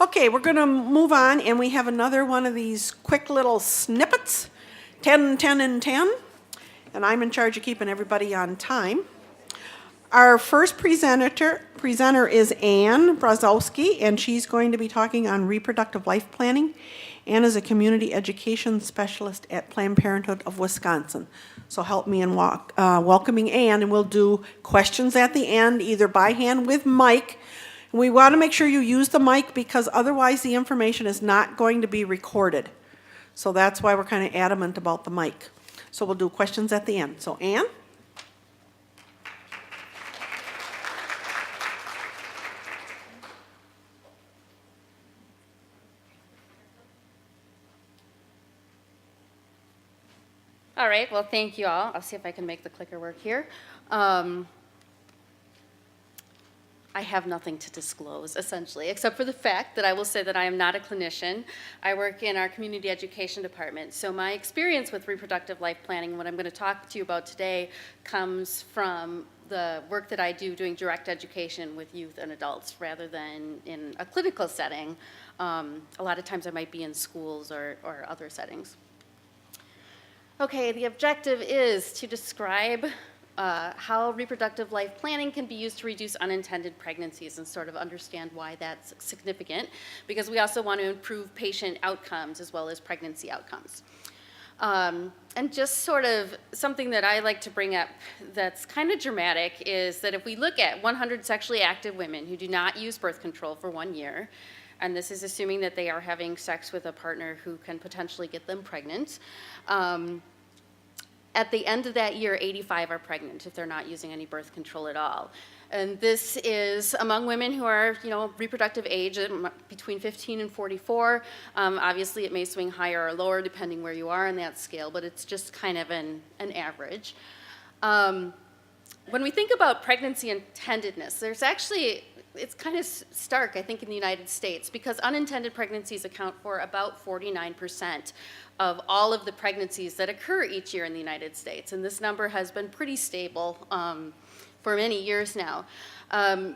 Okay, we're going to move on, and we have another one of these quick little snippets, 10, 10, and 10, and I'm in charge of keeping everybody on time. Our first presenter is Ann Brosowsky, and she's going to be talking on reproductive life planning. Ann is a community education specialist at Planned Parenthood of Wisconsin. So help me in welcoming Ann, and we'll do questions at the end, either by hand with mic. We want to make sure you use the mic because otherwise the information is not going to be recorded. So that's why we're kind of adamant about the mic. So we'll do questions at the end. So Ann? All right, well, thank you all. I'll see if I can make the clicker work here. I have nothing to disclose, essentially, except for the fact that I will say that I am not a clinician. I work in our community education department. So my experience with reproductive life planning, what I'm going to talk to you about today, comes from the work that I do doing direct education with youth and adults rather than in a clinical setting. A lot of times I might be in schools or other settings. Okay, the objective is to describe how reproductive life planning can be used to reduce unintended pregnancies and sort of understand why that's significant, because we also want to improve patient outcomes as well as pregnancy outcomes. And just sort of something that I like to bring up that's kind of dramatic is that if we look at 100 sexually active women who do not use birth control for 1 year, and this is assuming that they are having sex with a partner who can potentially get them pregnant, at the end of that year, 85 are pregnant if they're not using any birth control at all. And this is among women who are, reproductive age between 15 and 44. Obviously, it may swing higher or lower depending where you are on that scale, but it's just kind of an average. When we think about pregnancy intendedness, there's actually, it's kind of stark, I think, in the United States, because unintended pregnancies account for about 49% of all of the pregnancies that occur each year in the United States. And this number has been pretty stable for many years now.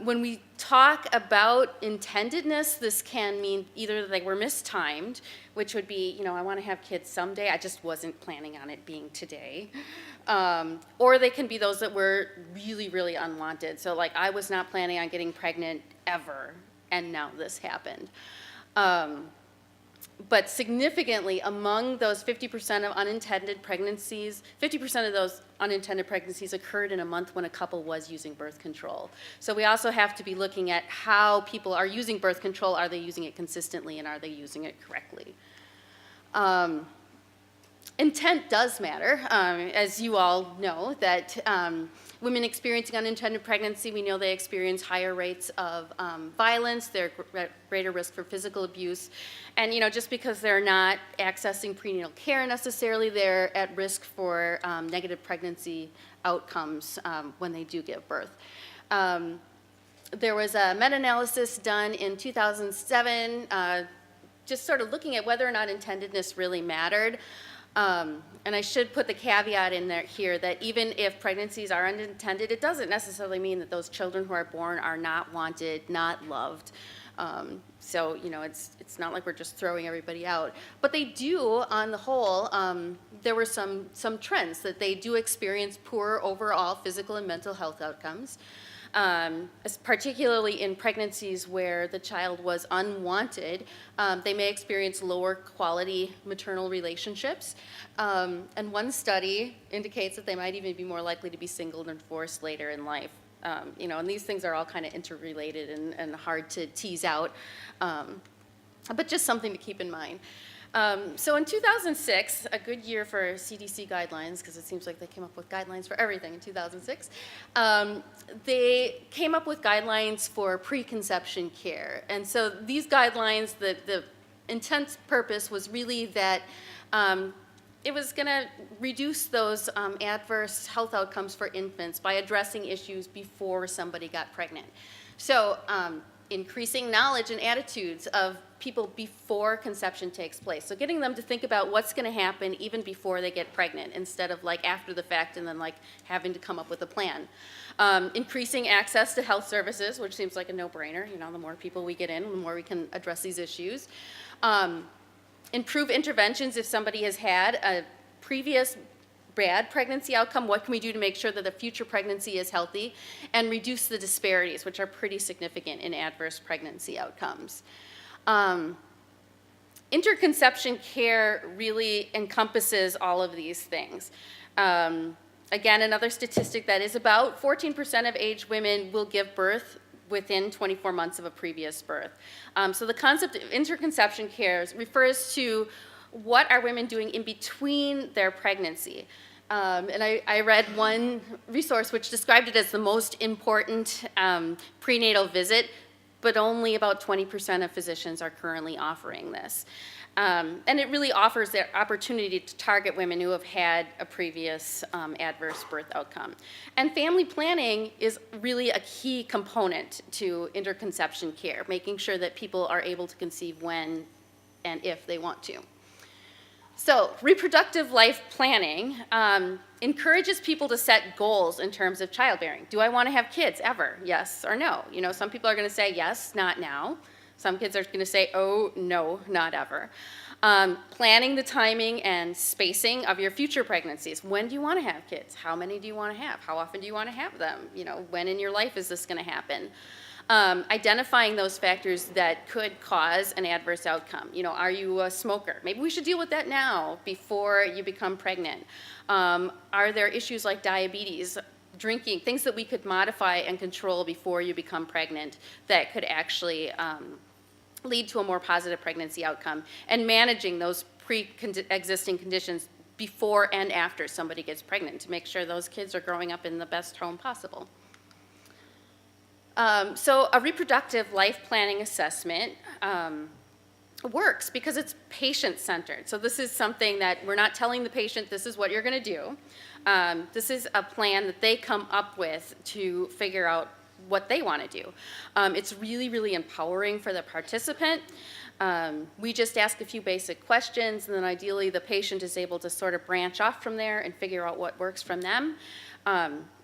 When we talk about intendedness, this can mean either that they were mistimed, which would be, I want to have kids someday, I just wasn't planning on it being today. Or they can be those that were really, really unwanted. So like, I was not planning on getting pregnant ever, and now this happened. But significantly, among those 50% of unintended pregnancies, 50% of those unintended pregnancies occurred in a month when a couple was using birth control. So we also have to be looking at how people are using birth control. Are they using it consistently, and are they using it correctly? Intent does matter, as you all know, that women experiencing unintended pregnancy, we know they experience higher rates of violence, they're at greater risk for physical abuse, and just because they're not accessing prenatal care necessarily, they're at risk for negative pregnancy outcomes when they do give birth. There was a meta-analysis done in 2007, just sort of looking at whether or not intendedness really mattered. And I should put the caveat in there here that even if pregnancies are unintended, it doesn't necessarily mean that those children who are born are not wanted, not loved. So, it's not like we're just throwing everybody out. But they do, on the whole, there were some trends that they do experience poor overall physical and mental health outcomes. Particularly in pregnancies where the child was unwanted, they may experience lower quality maternal relationships. And one study indicates that they might even be more likely to be single and divorced later in life. And these things are all kind of interrelated and hard to tease out, but just something to keep in mind. So in 2006, a good year for CDC guidelines, because it seems like they came up with guidelines for everything in 2006, they came up with guidelines for preconception care. And so these guidelines, the intent purpose was really that it was going to reduce those adverse health outcomes for infants by addressing issues before somebody got pregnant. So increasing knowledge and attitudes of people before conception takes place. So getting them to think about what's going to happen even before they get pregnant, instead of like after the fact and then like having to come up with a plan. Increasing access to health services, which seems like a no-brainer. You know, the more people we get in, the more we can address these issues. Improve interventions if somebody has had a previous bad pregnancy outcome. What can we do to make sure that the future pregnancy is healthy? And reduce the disparities, which are pretty significant in adverse pregnancy outcomes. Interconception care really encompasses all of these things. Again, another statistic that is about 14% of aged women will give birth within 24 months of a previous birth. So the concept of interconception care refers to what are women doing in between their pregnancy. And I read one resource which described it as the most important prenatal visit, but only about 20% of physicians are currently offering this. And it really offers the opportunity to target women who have had a previous adverse birth outcome. And family planning is really a key component to interconception care, making sure that people are able to conceive when and if they want to. So reproductive life planning encourages people to set goals in terms of childbearing. Do I want to have kids ever? Yes or no? You know, some people are going to say yes, not now. Some kids are going to say, oh, no, not ever. Planning the timing and spacing of your future pregnancies. When do you want to have kids? How many do you want to have? How often do you want to have them? You know, when in your life is this going to happen? Identifying those factors that could cause an adverse outcome. You know, are you a smoker? Maybe we should deal with that now before you become pregnant. Are there issues like diabetes, drinking, things that we could modify and control before you become pregnant that could actually lead to a more positive pregnancy outcome, and managing those pre-existing conditions before and after somebody gets pregnant to make sure those kids are growing up in the best home possible. So a reproductive life planning assessment works because it's patient-centered. So this is something that we're not telling the patient this is what you're going to do. This is a plan that they come up with to figure out what they want to do. It's really, really empowering for the participant. We just ask a few basic questions, and then ideally the patient is able to sort of branch off from there and figure out what works from them.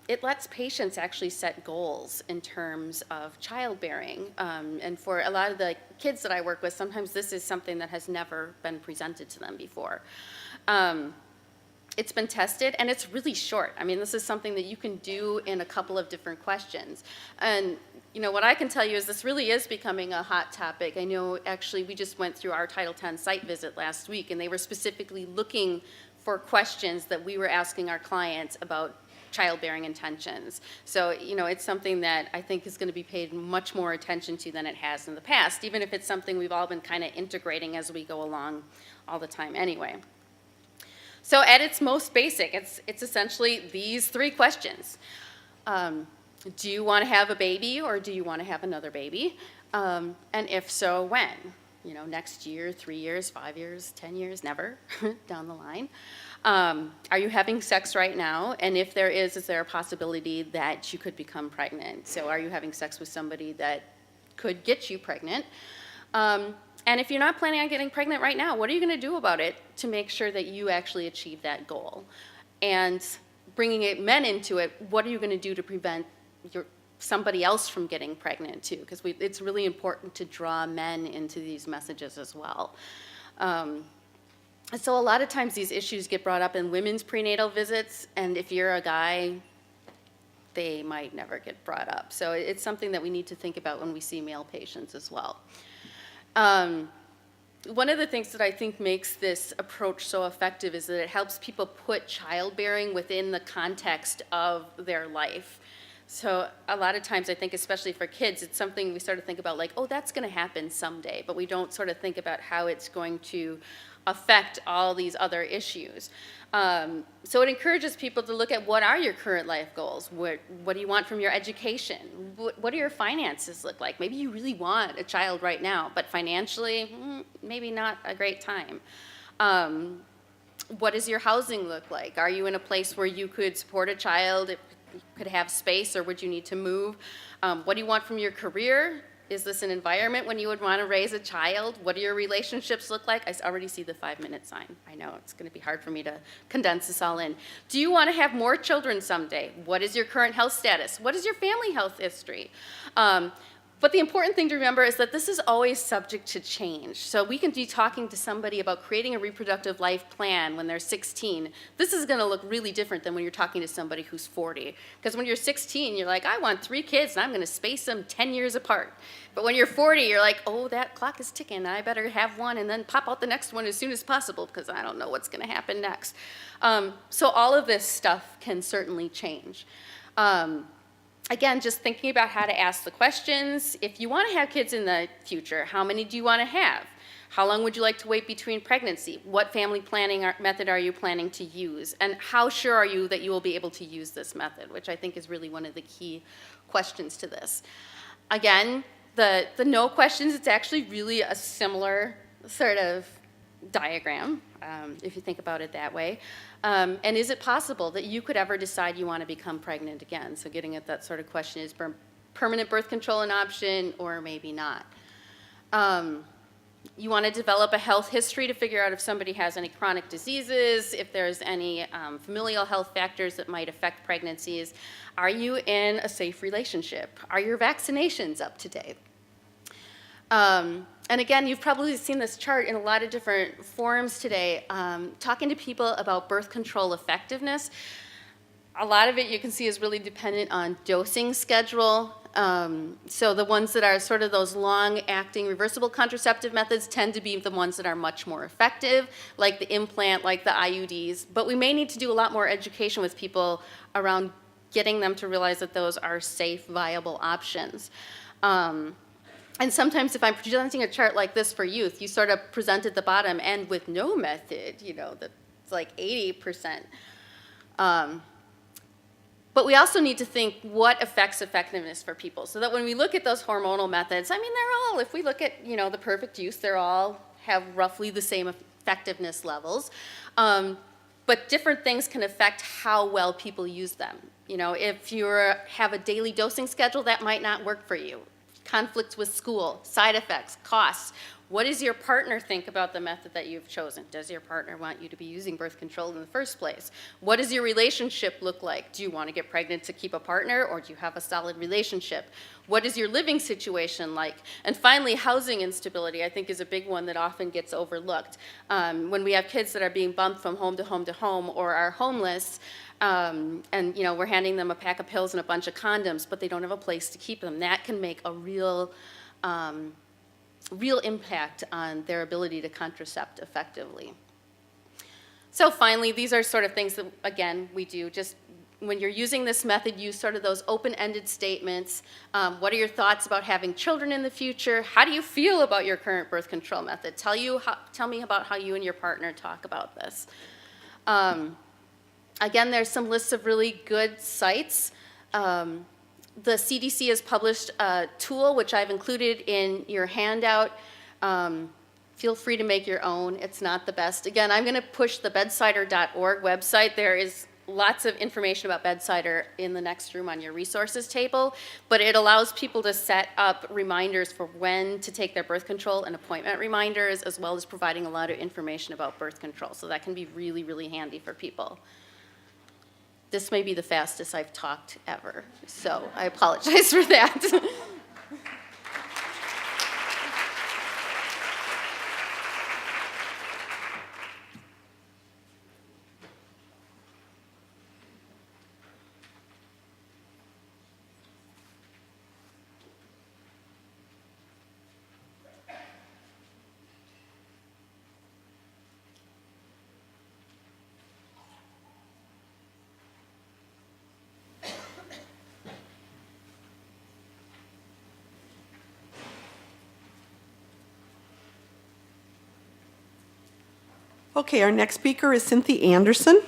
It lets patients actually set goals in terms of childbearing. And for a lot of the kids that I work with, sometimes this is something that has never been presented to them before. It's been tested, and it's really short. I mean, this is something that you can do in a couple of different questions. And you know, what I can tell you is this really is becoming a hot topic. I know actually we just went through our Title X site visit last week, and they were specifically looking for questions that we were asking our clients about childbearing intentions. So, you know, it's something that I think is going to be paid much more attention to than it has in the past, even if it's something we've all been kind of integrating as we go along all the time anyway. So at its most basic, it's essentially these three questions. Do you want to have a baby, or do you want to have another baby? And if so, when? You know, next year, 3 years, 5 years, 10 years, never down the line. Are you having sex right now? And if there is there a possibility that you could become pregnant? So are you having sex with somebody that could get you pregnant? And if you're not planning on getting pregnant right now, what are you going to do about it to make sure that you actually achieve that goal? And bringing men into it, what are you going to do to prevent somebody else from getting pregnant too? Because it's really important to draw men into these messages as well. So a lot of times these issues get brought up in women's prenatal visits, and if you're a guy, they might never get brought up. So it's something that we need to think about when we see male patients as well. One of the things that I think makes this approach so effective is that it helps people put childbearing within the context of their life. So a lot of times I think, especially for kids, it's something we sort of think about like, oh, that's going to happen someday, but we don't sort of think about how it's going to affect all these other issues. So it encourages people to look at what are your current life goals? What do you want from your education? What do your finances look like? Maybe you really want a child right now, but financially, maybe not a great time. What does your housing look like? Are you in a place where you could support a child, could have space, or would you need to move? What do you want from your career? Is this an environment when you would want to raise a child? What do your relationships look like? I already see the 5-minute sign. I know it's going to be hard for me to condense this all in. Do you want to have more children someday? What is your current health status? What is your family health history? But the important thing to remember is that this is always subject to change. So we can be talking to somebody about creating a reproductive life plan when they're 16. This is going to look really different than when you're talking to somebody who's 40. Because when you're 16, you're like, I want 3 kids, and I'm going to space them 10 years apart. But when you're 40, you're like, oh, that clock is ticking. I better have one and then pop out the next one as soon as possible because I don't know what's going to happen next. So all of this stuff can certainly change. Again, just thinking about how to ask the questions. If you want to have kids in the future, how many do you want to have? How long would you like to wait between pregnancy? What family planning method are you planning to use? And how sure are you that you will be able to use this method, which I think is really one of the key questions to this. Again, the no questions, it's actually really a similar sort of diagram, if you think about it that way. And is it possible that you could ever decide you want to become pregnant again? So getting at that sort of question, is permanent birth control an option or maybe not? You want to develop a health history to figure out if somebody has any chronic diseases, if there's any familial health factors that might affect pregnancies. Are you in a safe relationship? Are your vaccinations up to date? And again, you've probably seen this chart in a lot of different forums today, talking to people about birth control effectiveness. A lot of it you can see is really dependent on dosing schedule. So the ones that are sort of those long-acting reversible contraceptive methods tend to be the ones that are much more effective, like the implant, like the IUDs. But we may need to do a lot more education with people around getting them to realize that those are safe, viable options. And sometimes if I'm presenting a chart like this for youth, you sort of present at the bottom, and with no method, you know, that's like 80%. But we also need to think what affects effectiveness for people, so that when we look at those hormonal methods, I mean, they're all, if we look at, you know, the perfect use, they're all have roughly the same effectiveness levels. But different things can affect how well people use them. You know, if you have a daily dosing schedule, that might not work for you. Conflicts with school, side effects, costs. What does your partner think about the method that you've chosen? Does your partner want you to be using birth control in the first place? What does your relationship look like? Do you want to get pregnant to keep a partner, or do you have a solid relationship? What is your living situation like? And finally, housing instability, I think, is a big one that often gets overlooked. When we have kids that are being bumped from home to home to home or are homeless, and you know, we're handing them a pack of pills and a bunch of condoms, but they don't have a place to keep them. That can make a real impact on their ability to contracept effectively. So finally, these are sort of things that, again, we do. Just when you're using this method, use sort of those open-ended statements. What are your thoughts about having children in the future? How do you feel about your current birth control method? Tell me about how you and your partner talk about this. Again, there's some lists of really good sites. The CDC has published a tool, which I've included in your handout. Feel free to make your own. It's not the best. Again, I'm going to push the bedsider.org website. There is lots of information about Bedsider in the next room on your resources table, but it allows people to set up reminders for when to take their birth control and appointment reminders, as well as providing a lot of information about birth control. So that can be really, really handy for people. This may be the fastest I've talked ever, so I apologize for that. Okay, our next speaker is Cynthie Anderson.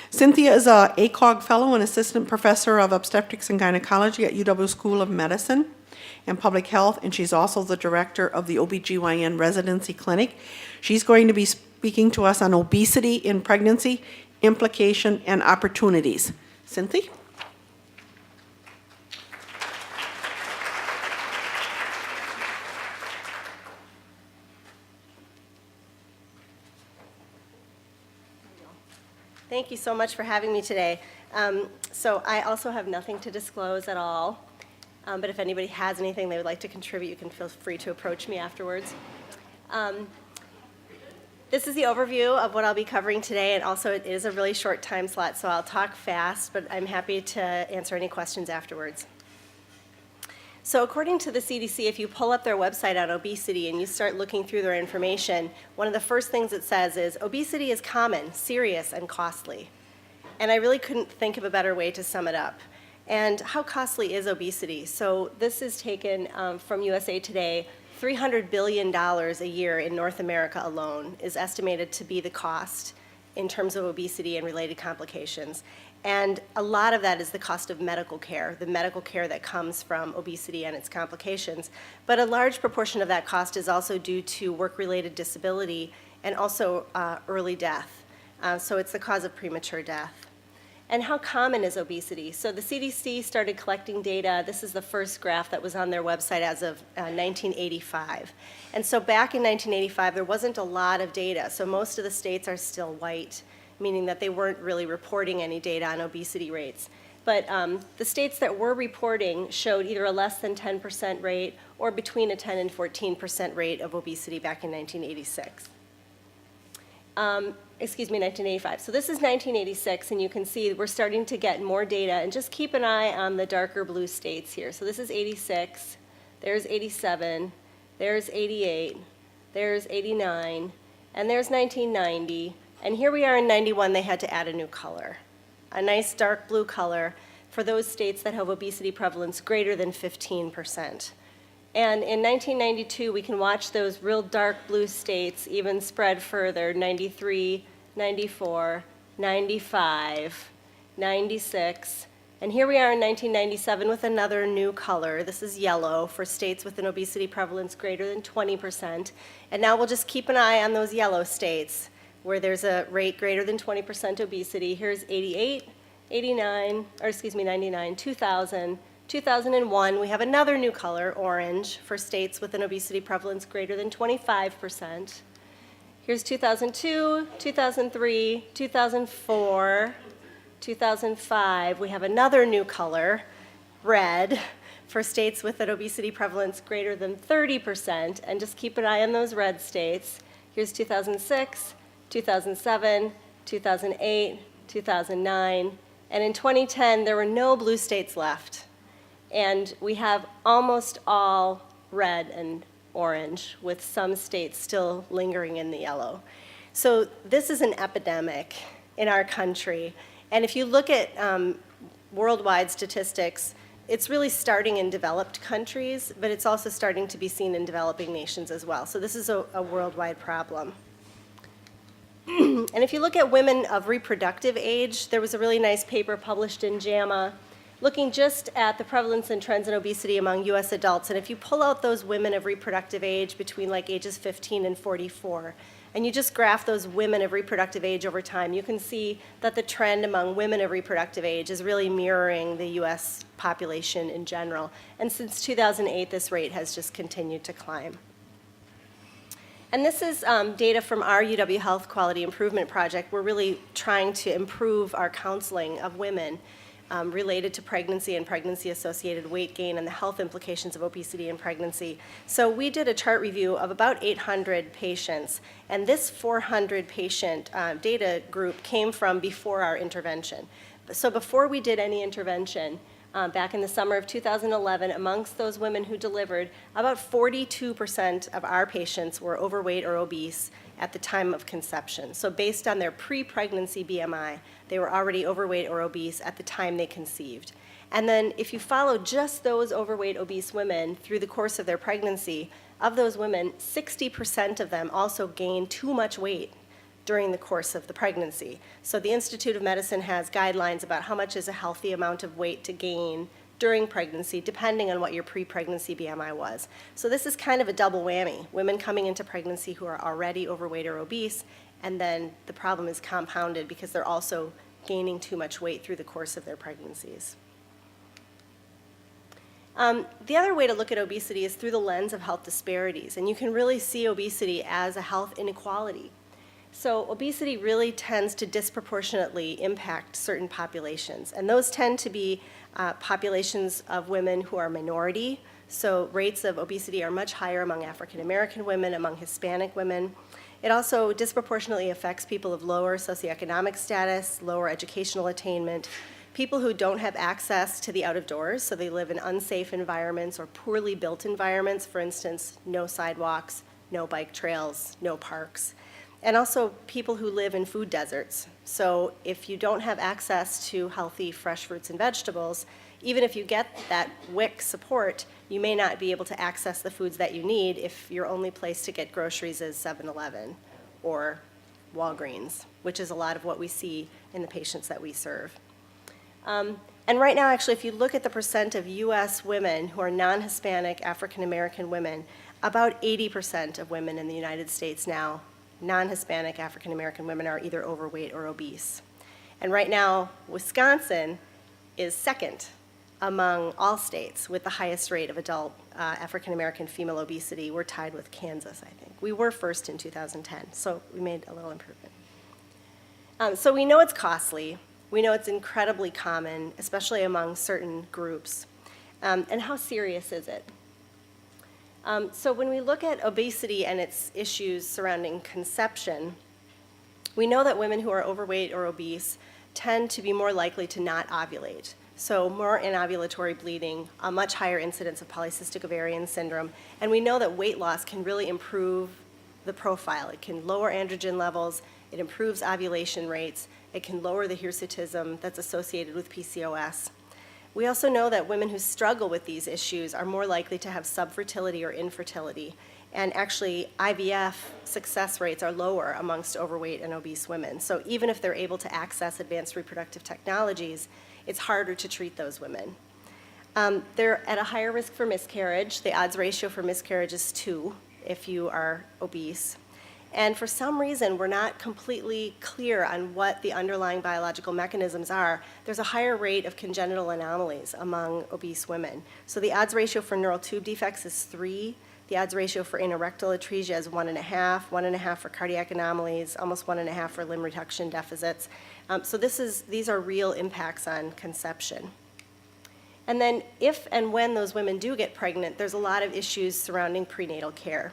Cynthia is a ACOG Fellow and Assistant Professor of Obstetrics and Gynecology at UW School of Medicine and Public Health, and she's also the Director of the OBGYN Residency Clinic. She's going to be speaking to us on obesity in pregnancy, implication, and opportunities. Cynthia? Thank you so much for having me today. So I also have nothing to disclose at all, but if anybody has anything they would like to contribute, you can feel free to approach me afterwards. This is the overview of what I'll be covering today, and also it is a really short time slot, so I'll talk fast, but I'm happy to answer any questions afterwards. So according to the CDC, if you pull up their website on obesity and you start looking through their information, one of the first things it says is, obesity is common, serious, and costly. And I really couldn't think of a better way to sum it up. And how costly is obesity? So this is taken from USA Today. $300 billion a year in North America alone is estimated to be the cost in terms of obesity and related complications. And a lot of that is the cost of medical care, the medical care that comes from obesity and its complications. But a large proportion of that cost is also due to work-related disability and also early death. So it's the cause of premature death. And how common is obesity? So the CDC started collecting data. This is the first graph that was on their website as of 1985. And so back in 1985, there wasn't a lot of data. So most of the states are still white, meaning that they weren't really reporting any data on obesity rates. But the states that were reporting showed either a less than 10% rate or between a 10 and 14% rate of obesity back in 1986. 1985. So this is 1986, and you can see we're starting to get more data, and just keep an eye on the darker blue states here. So this is 86, there's 87, there's 88, there's 89, and there's 1990, and here we are in 91, they had to add a new color, a nice dark blue color for those states that have obesity prevalence greater than 15%. And in 1992, we can watch those real dark blue states even spread further, 93, 94, 95, 96. And here we are in 1997 with another new color. This is yellow for states with an obesity prevalence greater than 20%. And now we'll just keep an eye on those yellow states where there's a rate greater than 20% obesity. Here's 88, 99, 2000, 2001, we have another new color, orange, for states with an obesity prevalence greater than 25%. Here's 2002, 2003, 2004, 2005. We have another new color, red, for states with an obesity prevalence greater than 30%. And just keep an eye on those red states. Here's 2006, 2007, 2008, 2009. And in 2010, there were no blue states left. And we have almost all red and orange, with some states still lingering in the yellow. So this is an epidemic in our country. And if you look at worldwide statistics, it's really starting in developed countries, but it's also starting to be seen in developing nations as well. So this is a worldwide problem. And if you look at women of reproductive age, there was a really nice paper published in JAMA looking just at the prevalence and trends in obesity among US adults. And if you pull out those women of reproductive age between like ages 15 and 44, and you just graph those women of reproductive age over time, you can see that the trend among women of reproductive age is really mirroring the US population in general. And since 2008, this rate has just continued to climb. And this is data from our UW Health Quality Improvement Project. We're really trying to improve our counseling of women related to pregnancy and pregnancy-associated weight gain and the health implications of obesity in pregnancy. So we did a chart review of about 800 patients, and this 400 patient data group came from before our intervention. So before we did any intervention, back in the summer of 2011, amongst those women who delivered, about 42% of our patients were overweight or obese at the time of conception. So based on their pre-pregnancy BMI, they were already overweight or obese at the time they conceived. And then if you follow just those overweight, obese women through the course of their pregnancy, of those women, 60% of them also gained too much weight during the course of the pregnancy. So the Institute of Medicine has guidelines about how much is a healthy amount of weight to gain during pregnancy, depending on what your pre-pregnancy BMI was. So this is kind of a double whammy. Women coming into pregnancy who are already overweight or obese, and then the problem is compounded because they're also gaining too much weight through the course of their pregnancies. The other way to look at obesity is through the lens of health disparities, and you can really see obesity as a health inequality. So obesity really tends to disproportionately impact certain populations, and those tend to be populations of women who are minority. So rates of obesity are much higher among African American women, among Hispanic women. It also disproportionately affects people of lower socioeconomic status, lower educational attainment, people who don't have access to the out of doors, so they live in unsafe environments or poorly built environments, for instance, no sidewalks, no bike trails, no parks. And also people who live in food deserts. So if you don't have access to healthy, fresh fruits and vegetables, even if you get that WIC support, you may not be able to access the foods that you need if your only place to get groceries is 7-Eleven or Walgreens, which is a lot of what we see in the patients that we serve. And right now, actually, if you look at the percent of US women who are non-Hispanic African American women, about 80% of women in the United States now, non-Hispanic African American women, are either overweight or obese. And right now, Wisconsin is second among all states with the highest rate of adult African American female obesity. We're tied with Kansas, I think. We were first in 2010, so we made a little improvement. So we know it's costly. We know it's incredibly common, especially among certain groups. And how serious is it? So when we look at obesity and its issues surrounding conception, we know that women who are overweight or obese tend to be more likely to not ovulate. So more anovulatory bleeding, a much higher incidence of polycystic ovarian syndrome, and we know that weight loss can really improve the profile. It can lower androgen levels, it improves ovulation rates, it can lower the hirsutism that's associated with PCOS. We also know that women who struggle with these issues are more likely to have subfertility or infertility. And actually, IVF success rates are lower amongst overweight and obese women. So even if they're able to access advanced reproductive technologies, it's harder to treat those women. They're at a higher risk for miscarriage. The odds ratio for miscarriage is 2 if you are obese. And for some reason, we're not completely clear on what the underlying biological mechanisms are. There's a higher rate of congenital anomalies among obese women. So the odds ratio for neural tube defects is 3. The odds ratio for anorectal atresia is 1.5, 1.5 for cardiac anomalies, almost 1.5 for limb reduction deficits. So these are real impacts on conception. And then if and when those women do get pregnant, there's a lot of issues surrounding prenatal care.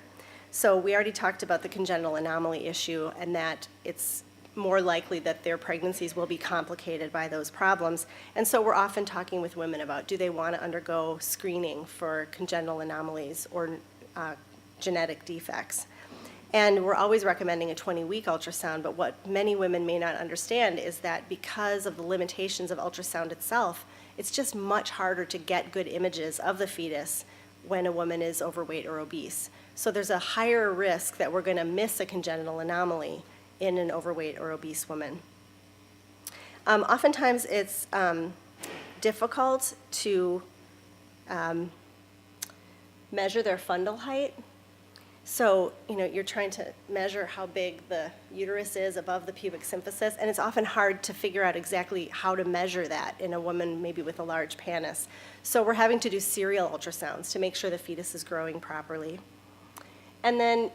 So we already talked about the congenital anomaly issue and that it's more likely that their pregnancies will be complicated by those problems. And so we're often talking with women about, do they want to undergo screening for congenital anomalies or genetic defects? And we're always recommending a 20-week ultrasound, but what many women may not understand is that because of the limitations of ultrasound itself, it's just much harder to get good images of the fetus when a woman is overweight or obese. So there's a higher risk that we're going to miss a congenital anomaly in an overweight or obese woman. Oftentimes it's difficult to measure their fundal height. So, you're trying to measure how big the uterus is above the pubic symphysis, and it's often hard to figure out exactly how to measure that in a woman maybe with a large penis. So we're having to do serial ultrasounds to make sure the fetus is growing properly. And then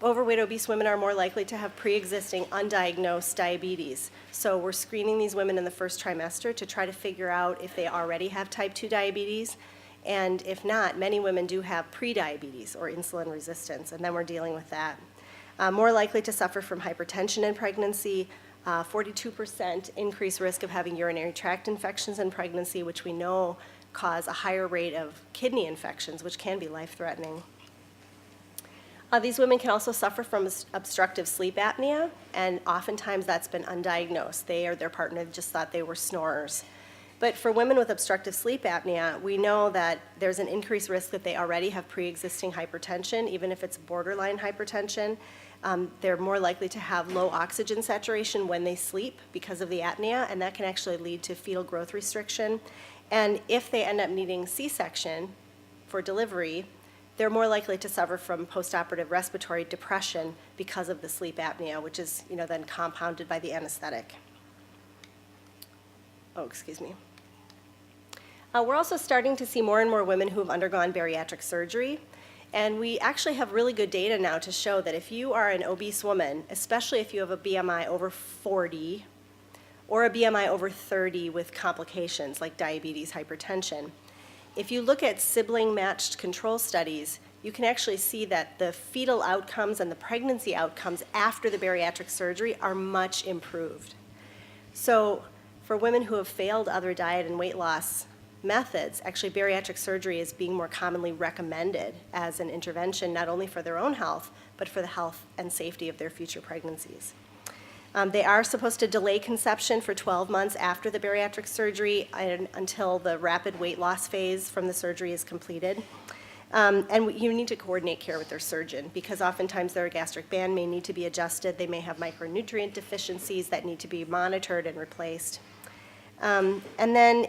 overweight, obese women are more likely to have pre-existing undiagnosed diabetes. So we're screening these women in the first trimester to try to figure out if they already have type 2 diabetes. And if not, many women do have prediabetes or insulin resistance, and then we're dealing with that. More likely to suffer from hypertension in pregnancy, 42% increased risk of having urinary tract infections in pregnancy, which we know cause a higher rate of kidney infections, which can be life-threatening. These women can also suffer from obstructive sleep apnea, and oftentimes that's been undiagnosed. They or their partner just thought they were snorers. But for women with obstructive sleep apnea, we know that there's an increased risk that they already have pre-existing hypertension, even if it's borderline hypertension. They're more likely to have low oxygen saturation when they sleep because of the apnea, and that can actually lead to fetal growth restriction. And if they end up needing C-section for delivery, they're more likely to suffer from postoperative respiratory depression because of the sleep apnea, which is then compounded by the anesthetic. Oh, excuse me. We're also starting to see more and more women who have undergone bariatric surgery. And we actually have really good data now to show that if you are an obese woman, especially if you have a BMI over 40 or a BMI over 30 with complications like diabetes, hypertension, if you look at sibling-matched control studies, you can actually see that the fetal outcomes and the pregnancy outcomes after the bariatric surgery are much improved. So for women who have failed other diet and weight loss methods, actually bariatric surgery is being more commonly recommended as an intervention, not only for their own health, but for the health and safety of their future pregnancies. They are supposed to delay conception for 12 months after the bariatric surgery until the rapid weight loss phase from the surgery is completed. And you need to coordinate care with their surgeon because oftentimes their gastric band may need to be adjusted. They may have micronutrient deficiencies that need to be monitored and replaced. And then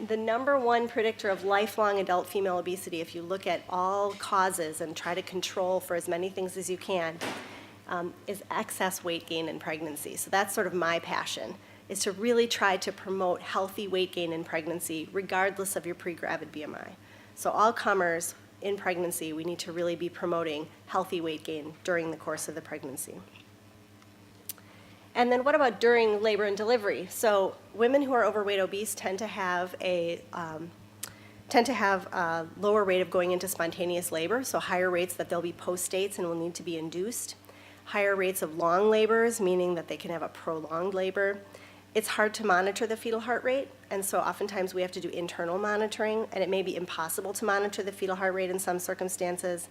the number one predictor of lifelong adult female obesity, if you look at all causes and try to control for as many things as you can, is excess weight gain in pregnancy. So that's sort of my passion, is to really try to promote healthy weight gain in pregnancy regardless of your pre-gravid BMI. So all comers in pregnancy, we need to really be promoting healthy weight gain during the course of the pregnancy. And then what about during labor and delivery? So women who are overweight obese tend to have a lower rate of going into spontaneous labor, so higher rates that they'll be post-dates and will need to be induced. Higher rates of long labors, meaning that they can have a prolonged labor. It's hard to monitor the fetal heart rate, and so oftentimes we have to do internal monitoring, and it may be impossible to monitor the fetal heart rate in some circumstances.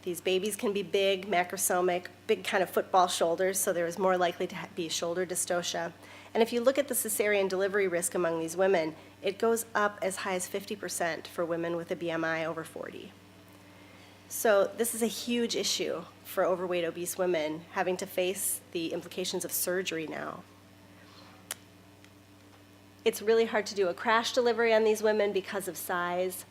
These babies can be big, macrosomic, big kind of football shoulders, so there is more likely to be shoulder dystocia. And if you look at the cesarean delivery risk among these women, it goes up as high as 50% for women with a BMI over 40. So this is a huge issue for overweight obese women having to face the implications of surgery now. It's really hard to do a crash delivery on these women because of size.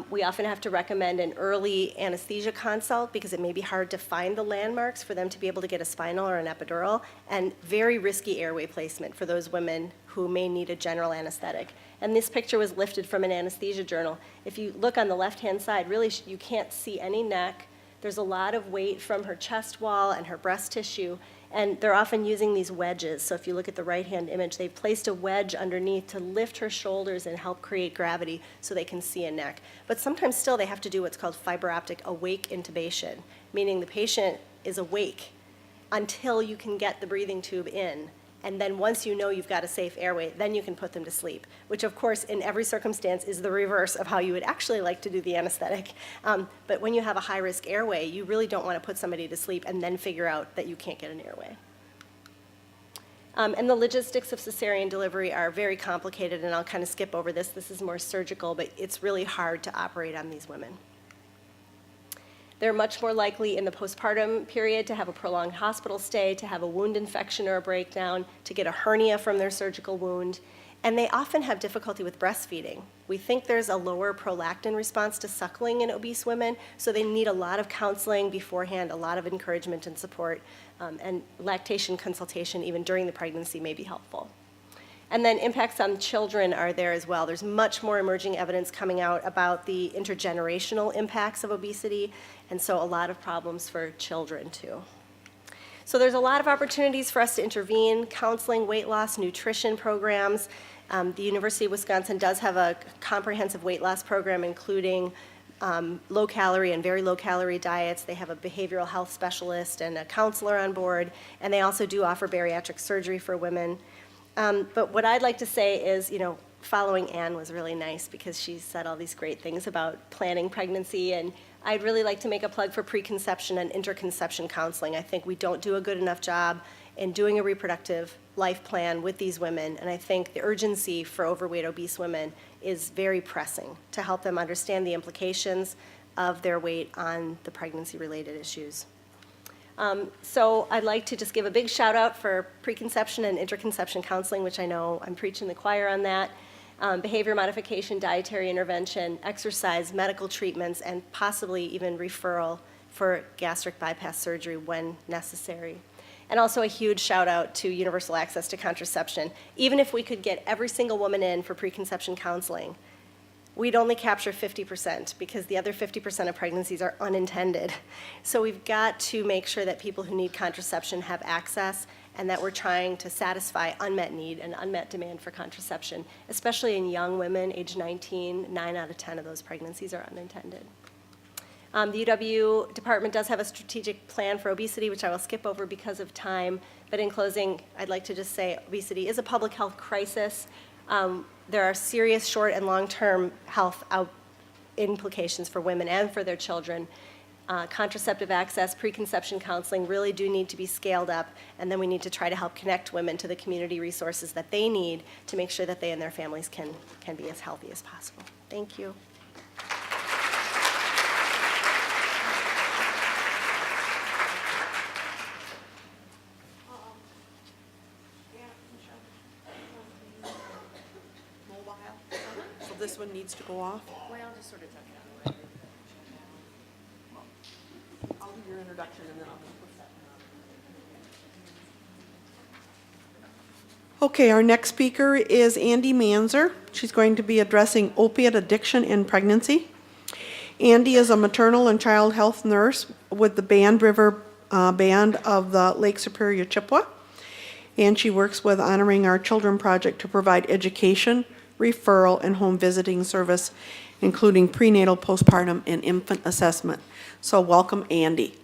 We often have to recommend an early anesthesia consult because it may be hard to find the landmarks for them to be able to get a spinal or an epidural, and very risky airway placement for those women who may need a general anesthetic. And this picture was lifted from an anesthesia journal. If you look on the left-hand side, really you can't see any neck. There's a lot of weight from her chest wall and her breast tissue, and they're often using these wedges. So if you look at the right-hand image, they've placed a wedge underneath to lift her shoulders and help create gravity so they can see a neck. But sometimes still they have to do what's called fiber optic awake intubation, meaning the patient is awake until you can get the breathing tube in. And then once you know you've got a safe airway, then you can put them to sleep, which of course in every circumstance is the reverse of how you would actually like to do the anesthetic. But when you have a high-risk airway, you really don't want to put somebody to sleep and then figure out that you can't get an airway. And the logistics of cesarean delivery are very complicated, and I'll kind of skip over this. This is more surgical, but it's really hard to operate on these women. They're much more likely in the postpartum period to have a prolonged hospital stay, to have a wound infection or a breakdown, to get a hernia from their surgical wound, and they often have difficulty with breastfeeding. We think there's a lower prolactin response to suckling in obese women, so they need a lot of counseling beforehand, a lot of encouragement and support, and lactation consultation even during the pregnancy may be helpful. And then impacts on children are there as well. There's much more emerging evidence coming out about the intergenerational impacts of obesity, and so a lot of problems for children too. So there's a lot of opportunities for us to intervene: counseling, weight loss, nutrition programs. The University of Wisconsin does have a comprehensive weight loss program, including low-calorie and very low-calorie diets. They have a behavioral health specialist and a counselor on board, and they also do offer bariatric surgery for women. But what I'd like to say is, following Anne was really nice because she said all these great things about planning pregnancy, and I'd really like to make a plug for preconception and interconception counseling. I think we don't do a good enough job in doing a reproductive life plan with these women, and I think the urgency for overweight obese women is very pressing to help them understand the implications of their weight on the pregnancy-related issues. So I'd like to just give a big shout out for preconception and interconception counseling, which I know I'm preaching the choir on that. Behavior modification, dietary intervention, exercise, medical treatments, and possibly even referral for gastric bypass surgery when necessary. And also a huge shout out to universal access to contraception. Even if we could get every single woman in for preconception counseling, we'd only capture 50% because the other 50% of pregnancies are unintended. So we've got to make sure that people who need contraception have access and that we're trying to satisfy unmet need and unmet demand for contraception, especially in young women, age 19, 9 out of 10 of those pregnancies are unintended. The UW department does have a strategic plan for obesity, which I will skip over because of time. But in closing, I'd like to just say obesity is a public health crisis. There are serious short and long-term health implications for women and for their children. Contraceptive access, preconception counseling really do need to be scaled up, and then we need to try to help connect women to the community resources that they need to make sure that they and their families can be as healthy as possible. Thank you. So this one needs to go off? Well, just sort of tuck it out. I'll do your introduction and then I'll just push that one on. Okay, our next speaker is Andi Manzer. She's going to be addressing opiate addiction in pregnancy. Andi is a maternal and child health nurse with the Band River Band of the Lake Superior Chippewa. And she works with Honoring Our Children Project to provide education, referral, and home visiting service, including prenatal, postpartum, and infant assessment. So welcome, Andi.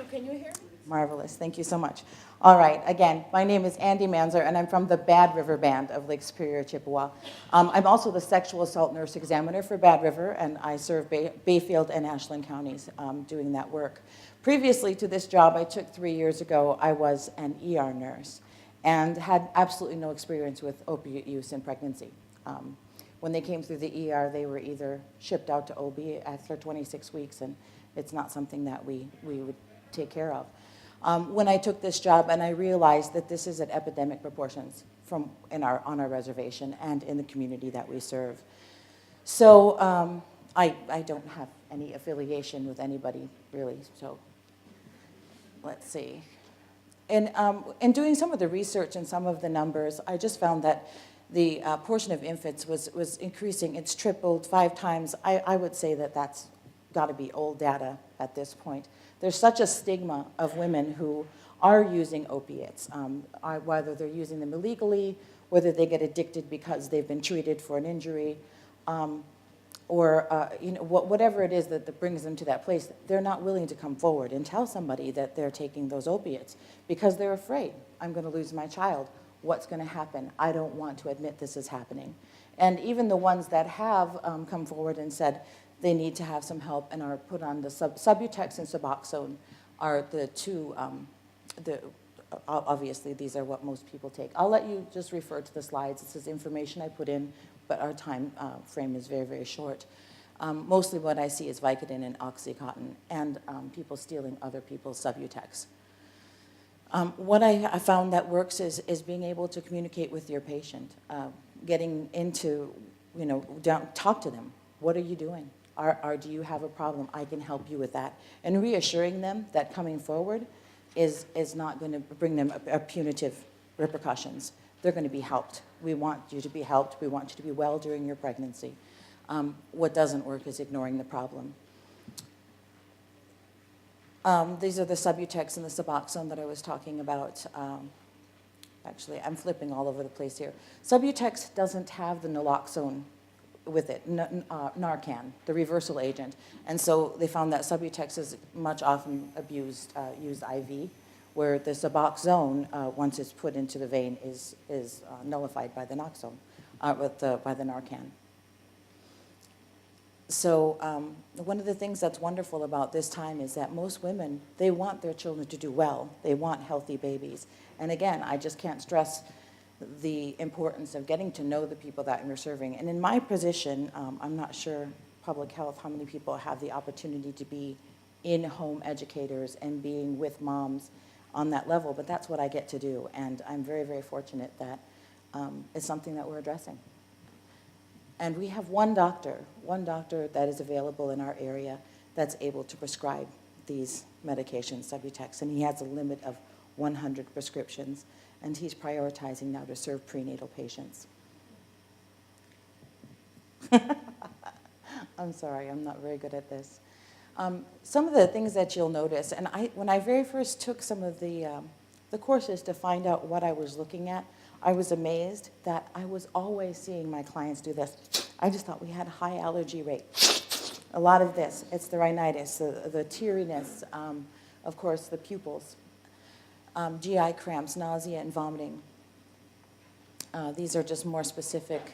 Can you hear me? Marvelous, thank you so much. All right, again, my name is Andi Manzer, and I'm from the Bad River Band of Lake Superior, Chippewa. I'm also the sexual assault nurse examiner for Bad River, and I serve Bayfield and Ashland counties doing that work. Previously to this job I took 3 years ago, I was an ER nurse and had absolutely no experience with opiate use in pregnancy. When they came through the ER, they were either shipped out to OB after 26 weeks, and it's not something that we would take care of. When I took this job, and I realized that this is at epidemic proportions on our reservation and in the community that we serve. So I don't have any affiliation with anybody really. So let's see. In doing some of the research and some of the numbers, I just found that the portion of infants was increasing. It's tripled 5 times. I would say that that's got to be old data at this point. There's such a stigma of women who are using opiates, whether they're using them illegally, whether they get addicted because they've been treated for an injury, or whatever it is that brings them to that place. They're not willing to come forward and tell somebody that they're taking those opiates because they're afraid. I'm going to lose my child. What's going to happen? I don't want to admit this is happening. And even the ones that have come forward and said they need to have some help and are put on the Subutex and Suboxone are the two, obviously these are what most people take. I'll let you just refer to the slides. This is information I put in, but our time frame is very, very short. Mostly what I see is Vicodin and Oxycontin and people stealing other people's Subutex. What I found that works is being able to communicate with your patient, getting into, talk to them. What are you doing? Do you have a problem? I can help you with that. And reassuring them that coming forward is not going to bring them a punitive repercussions. They're going to be helped. We want you to be helped. We want you to be well during your pregnancy. What doesn't work is ignoring the problem. These are the Subutex and the Suboxone that I was talking about. Actually, I'm flipping all over the place here. Subutex doesn't have the naloxone with it, Narcan, the reversal agent. And so they found that Subutex is much often used IV, where the Suboxone, once it's put into the vein, is nullified by the Noxone, by the Narcan. So one of the things that's wonderful about this time is that most women, they want their children to do well. They want healthy babies. And again, I just can't stress the importance of getting to know the people that you're serving. And in my position, I'm not sure public health, how many people have the opportunity to be in-home educators and being with moms on that level, but that's what I get to do. And I'm very, very fortunate that it's something that we're addressing. And we have one doctor that is available in our area that's able to prescribe these medications, Subutex, and he has a limit of 100 prescriptions. and he's prioritizing now to serve prenatal patients. I'm sorry, I'm not very good at this. Some of the things that you'll notice, and when I very first took some of the courses to find out what I was looking at, I was amazed that I was always seeing my clients do this. I just thought we had a high allergy rate. A lot of this, it's the rhinitis, the teariness, of course, the pupils, GI cramps, nausea, and vomiting. These are just more specific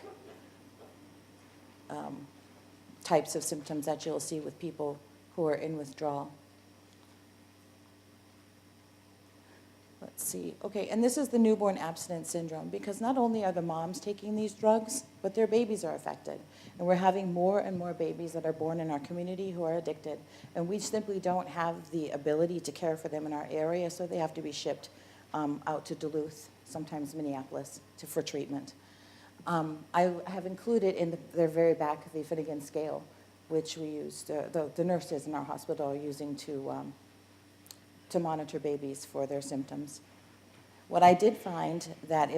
types of symptoms that you'll see with people who are in withdrawal. Let's see. Okay, and this is the newborn abstinence syndrome, because not only are the moms taking these drugs, but their babies are affected. And we're having more and more babies that are born in our community who are addicted. And we simply don't have the ability to care for them in our area, so they have to be shipped out to Duluth, sometimes Minneapolis, for treatment. I have included in their very back the Finnegan scale, which we used, the nurses in our hospital are using to monitor babies for their symptoms. What I did find that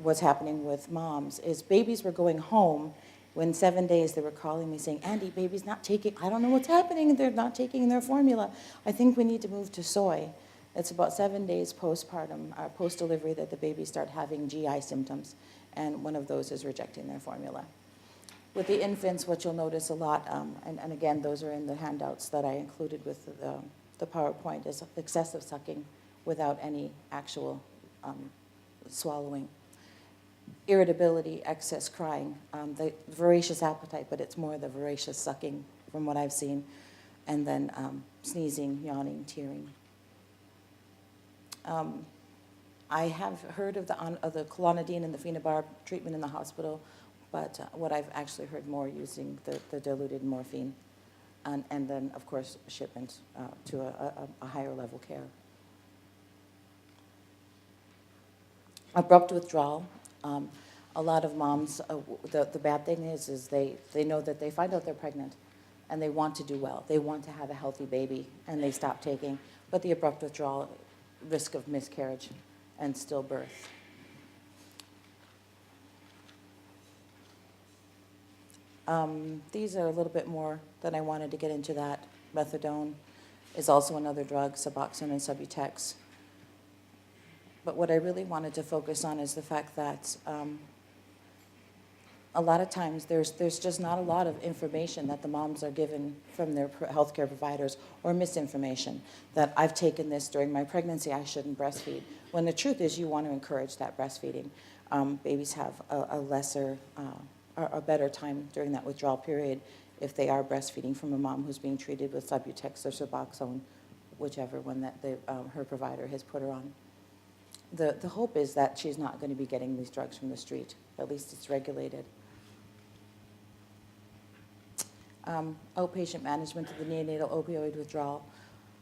was happening with moms is babies were going home. When 7 days, they were calling me saying, Andi, baby's not taking, I don't know what's happening, they're not taking their formula. I think we need to move to soy. It's about 7 days postpartum, post-delivery, that the babies start having GI symptoms, and one of those is rejecting their formula. With the infants, what you'll notice a lot, and again, those are in the handouts that I included with the PowerPoint, is excessive sucking without any actual swallowing. Irritability, excess crying, the voracious appetite, but it's more the voracious sucking from what I've seen, and then sneezing, yawning, tearing. I have heard of the clonidine and the phenobarb treatment in the hospital, but what I've actually heard more using the diluted morphine, and then, of course, shipment to a higher level care. Abrupt withdrawal. A lot of moms, the bad thing is they know that they find out they're pregnant, and they want to do well. They want to have a healthy baby, and they stop taking. But the abrupt withdrawal, risk of miscarriage and stillbirth. These are a little bit more than I wanted to get into that. Methadone is also another drug, Suboxone and Subutex. But what I really wanted to focus on is the fact that a lot of times there's just not a lot of information that the moms are given from their healthcare providers, or misinformation that I've taken this during my pregnancy, I shouldn't breastfeed. When the truth is you want to encourage that breastfeeding. Babies have a better time during that withdrawal period if they are breastfeeding from a mom who's being treated with Subutex or Suboxone, whichever one that her provider has put her on. The hope is that she's not going to be getting these drugs from the street. At least it's regulated. Outpatient management of the neonatal opioid withdrawal.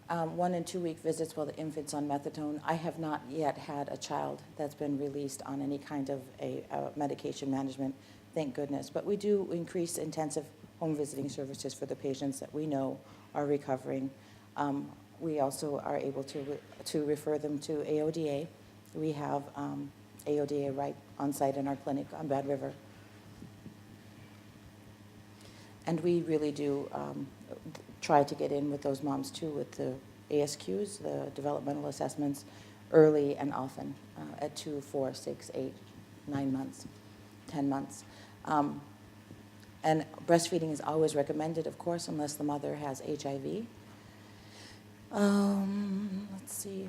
1 and 2 week visits while the infant's on methadone. I have not yet had a child that's been released on any kind of a medication management, thank goodness. But we do increase intensive home visiting services for the patients that we know are recovering. We also are able to refer them to AODA. We have AODA right on site in our clinic on Bad River. And we really do try to get in with those moms too with the ASQs, the developmental assessments, early and often at 2, 4, 6, 8, 9 months, 10 months. And breastfeeding is always recommended, of course, unless the mother has HIV. Let's see.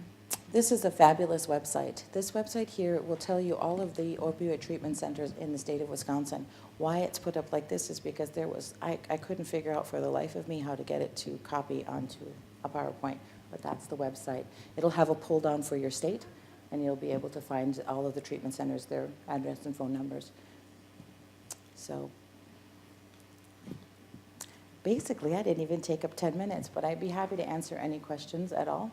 This is a fabulous website. This website here will tell you all of the opioid treatment centers in the state of Wisconsin. Why it's put up like this is because I couldn't figure out for the life of me how to get it to copy onto a PowerPoint, but that's the website. It'll have a pull down for your state, and you'll be able to find all of the treatment centers, their address and phone numbers. So basically, I didn't even take up 10 minutes, but I'd be happy to answer any questions at all.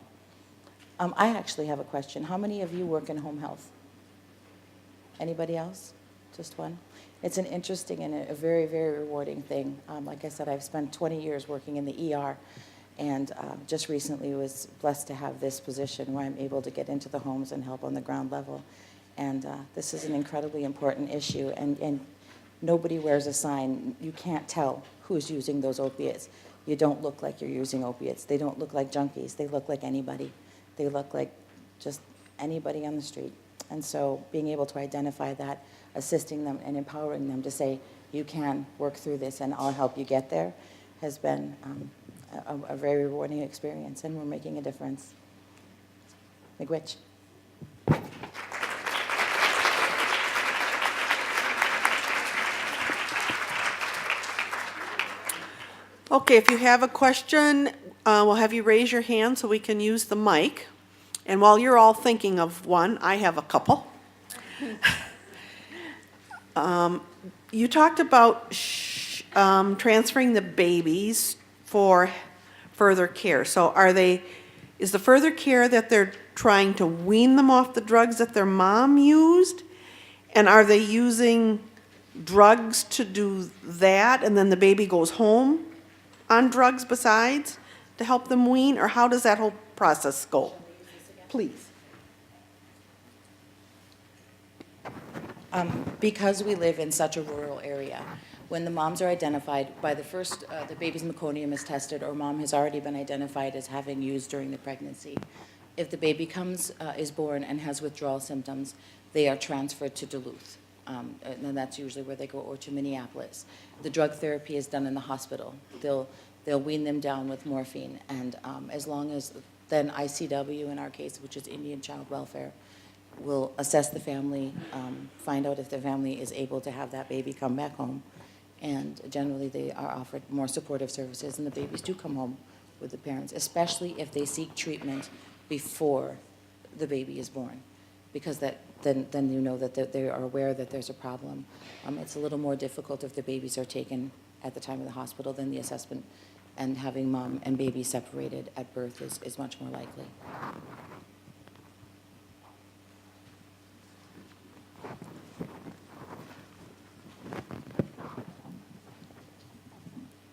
I actually have a question. How many of you work in home health? Anybody else? Just one? It's an interesting and a very, very rewarding thing. Like I said, I've spent 20 years working in the ER, And just recently was blessed to have this position where I'm able to get into the homes and help on the ground level. And this is an incredibly important issue, and nobody wears a sign. You can't tell who's using those opiates. You don't look like you're using opiates. They don't look like junkies. They look like anybody. They look like just anybody on the street. And so being able to identify that, assisting them and empowering them to say, you can work through this and I'll help you get there, has been a very rewarding experience, and we're making a difference. Miigwech. Okay, if you have a question, we'll have you raise your hand so we can use the mic. And while you're all thinking of one, I have a couple. You talked about transferring the babies for further care. So is the further care that they're trying to wean them off the drugs that their mom used? And are they using drugs to do that, and then the baby goes home on drugs besides to help them wean? Or how does that whole process go? Please. Because we live in such a rural area, when the moms are identified, by the first, the baby's meconium is tested, or mom has already been identified as having used during the pregnancy. If the baby is born and has withdrawal symptoms, they are transferred to Duluth. And that's usually where they go, or to Minneapolis. The drug therapy is done in the hospital. They'll wean them down with morphine, and as long as then ICW, in our case, which is Indian Child Welfare, will assess the family, find out if the family is able to have that baby come back home. And generally they are offered more supportive services, and the babies do come home with the parents, especially if they seek treatment before the baby is born, because then you know that they are aware that there's a problem. It's a little more difficult if the babies are taken at the time of the hospital, then the assessment and having mom and baby separated at birth is much more likely.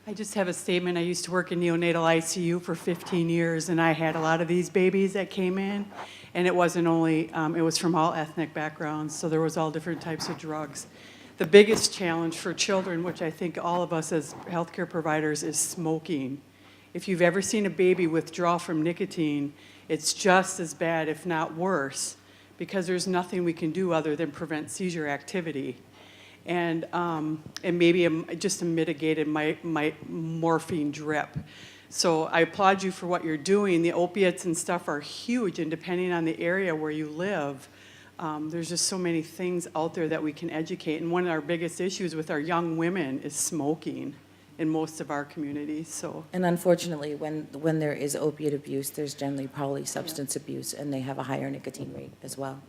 I just have a statement. I used to work in neonatal ICU for 15 years, and I had a lot of these babies that came in, and it wasn't only, it was from all ethnic backgrounds, so there was all different types of drugs. The biggest challenge for children, which I think all of us as healthcare providers, is smoking. If you've ever seen a baby withdraw from nicotine, it's just as bad, if not worse, because there's nothing we can do other than prevent seizure activity. And maybe just a mitigated morphine drip. So I applaud you for what you're doing. The opiates and stuff are huge, and depending on the area where you live, there's just so many things out there that we can educate. And one of our biggest issues with our young women is smoking in most of our communities. So. And unfortunately, when there is opiate abuse, there's generally probably substance abuse, and they have a higher nicotine rate as well.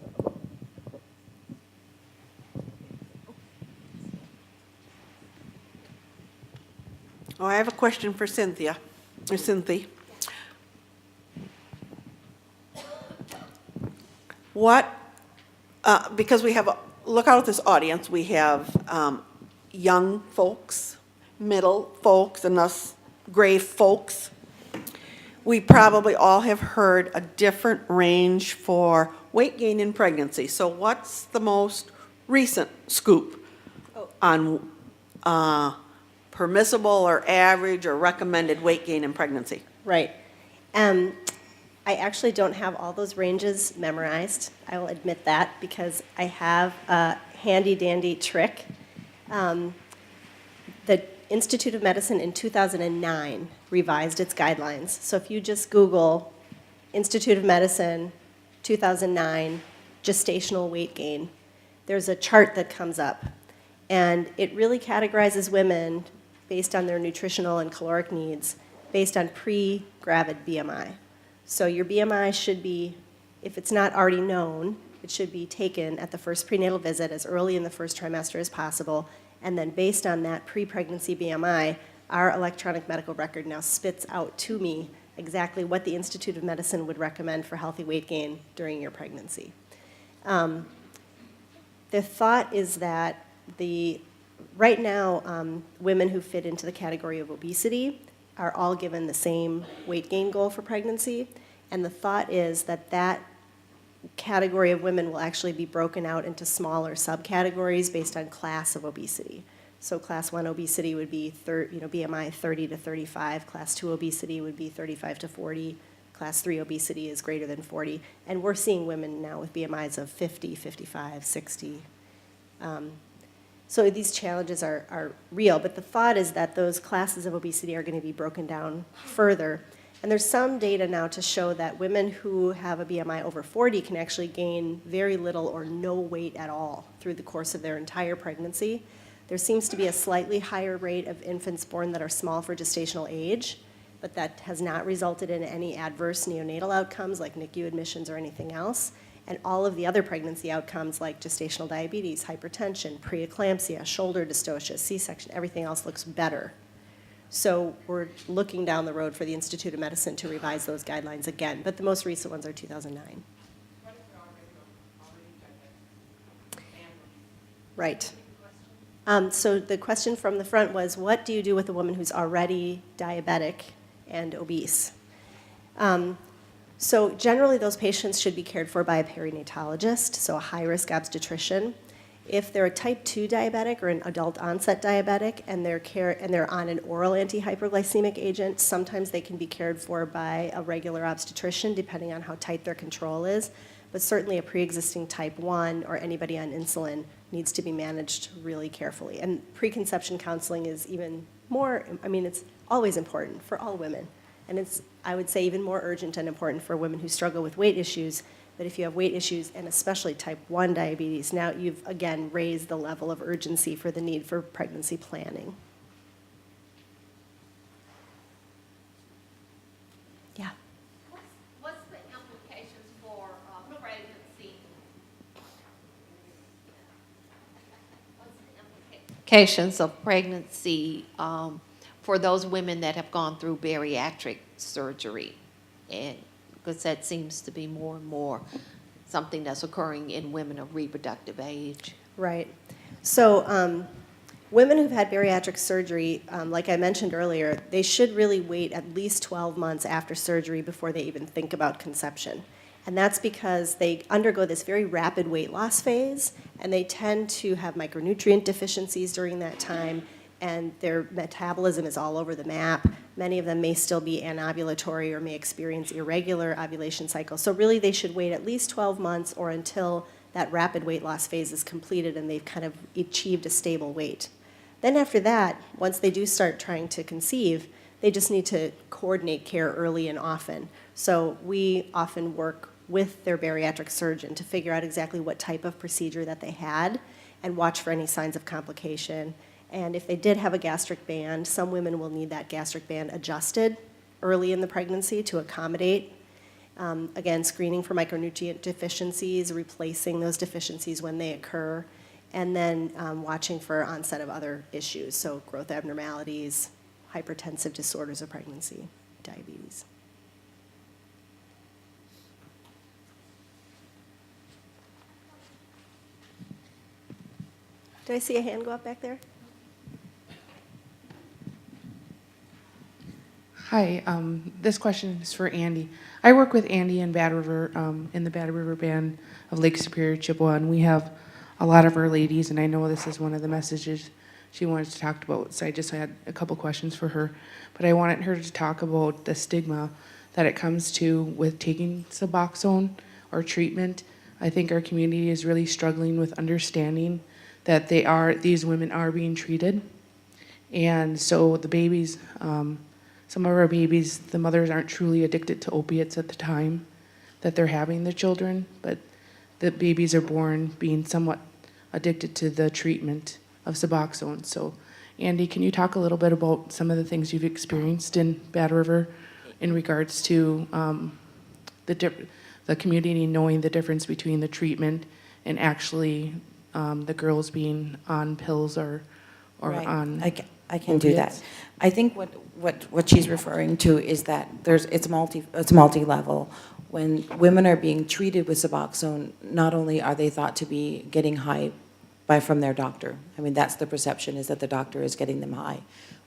Oh, I have a question for Cynthia, or Cynthie. What, because we have, look out at this audience, we have young folks, middle folks, and us gray folks. We probably all have heard a different range for weight gain in pregnancy. So what's the most recent scoop on permissible or average or recommended weight gain in pregnancy? Right. I actually don't have all those ranges memorized. I will admit that, because I have a handy-dandy trick. The Institute of Medicine in 2009 revised its guidelines. So if you just Google Institute of Medicine 2009 gestational weight gain, there's a chart that comes up. And it really categorizes women based on their nutritional and caloric needs, based on pre-gravid BMI. So your BMI should be, if it's not already known, it should be taken at the first prenatal visit as early in the first trimester as possible. And then based on that pre-pregnancy BMI, our electronic medical record now spits out to me exactly what the Institute of Medicine would recommend for healthy weight gain during your pregnancy. The thought is that right now, women who fit into the category of obesity are all given the same weight gain goal for pregnancy. And the thought is that that category of women will actually be broken out into smaller subcategories based on class of obesity. So class 1 obesity would be BMI 30 to 35, class 2 obesity would be 35 to 40, class 3 obesity is greater than 40, and we're seeing women now with BMIs of 50, 55, 60. So these challenges are real, but the thought is that those classes of obesity are going to be broken down further. And there's some data now to show that women who have a BMI over 40 can actually gain very little or no weight at all through the course of their entire pregnancy. There seems to be a slightly higher rate of infants born that are small for gestational age, but that has not resulted in any adverse neonatal outcomes like NICU admissions or anything else. And all of the other pregnancy outcomes like gestational diabetes, hypertension, preeclampsia, shoulder dystocia, C-section, everything else looks better. So we're looking down the road for the Institute of Medicine to revise those guidelines again, but the most recent ones are 2009. Right. So the question from the front was, what do you do with a woman who's already diabetic and obese? So generally those patients should be cared for by a perinatologist, so a high-risk obstetrician. If they're a type 2 diabetic or an adult onset diabetic and they're on an oral antihyperglycemic agent, sometimes they can be cared for by a regular obstetrician depending on how tight their control is. But certainly a pre-existing type 1 or anybody on insulin needs to be managed really carefully. And preconception counseling is even more, it's always important for all women. And it's, I would say, even more urgent and important for women who struggle with weight issues. But if you have weight issues, and especially type 1 diabetes, now you've, again, raised the level of urgency for the need for pregnancy planning. Yeah. What's the implications for pregnancy? What's the implications of pregnancy for those women that have gone through bariatric surgery? And because that seems to be more and more something that's occurring in women of reproductive age. Right. So women who've had bariatric surgery, like I mentioned earlier, they should really wait at least 12 months after surgery before they even think about conception. And that's because they undergo this very rapid weight loss phase, and they tend to have micronutrient deficiencies during that time, and their metabolism is all over the map. Many of them may still be anovulatory or may experience irregular ovulation cycles. So really they should wait at least 12 months or until that rapid weight loss phase is completed and they've kind of achieved a stable weight. Then after that, once they do start trying to conceive, they just need to coordinate care early and often. So we often work with their bariatric surgeon to figure out exactly what type of procedure that they had and watch for any signs of complication. And if they did have a gastric band, some women will need that gastric band adjusted early in the pregnancy to accommodate. Again, screening for micronutrient deficiencies, replacing those deficiencies when they occur, and then watching for onset of other issues, so growth abnormalities, hypertensive disorders of pregnancy, diabetes. Do I see a hand go up back there? Hi, this question is for Andi. I work with Andi in Bad River, in the Bad River Band of Lake Superior, Chippewa, and we have a lot of our ladies, and I know this is one of the messages she wanted to talk about, so I just had a couple questions for her. But I wanted her to talk about the stigma that it comes to with taking Suboxone or treatment. I think our community is really struggling with understanding that these women are being treated. And so the babies, some of our babies, the mothers aren't truly addicted to opiates at the time that they're having the children, but the babies are born being somewhat addicted to the treatment of Suboxone. So, Andi, can you talk a little bit about some of the things you've experienced in Bad River in regards to the community knowing the difference between the treatment and actually the girls being on pills or Right. on I can do that. opiates? I think what she's referring to is that it's multi-level. When women are being treated with Suboxone, not only are they thought to be getting high from their doctor. I mean, that's the perception, is that the doctor is getting them high.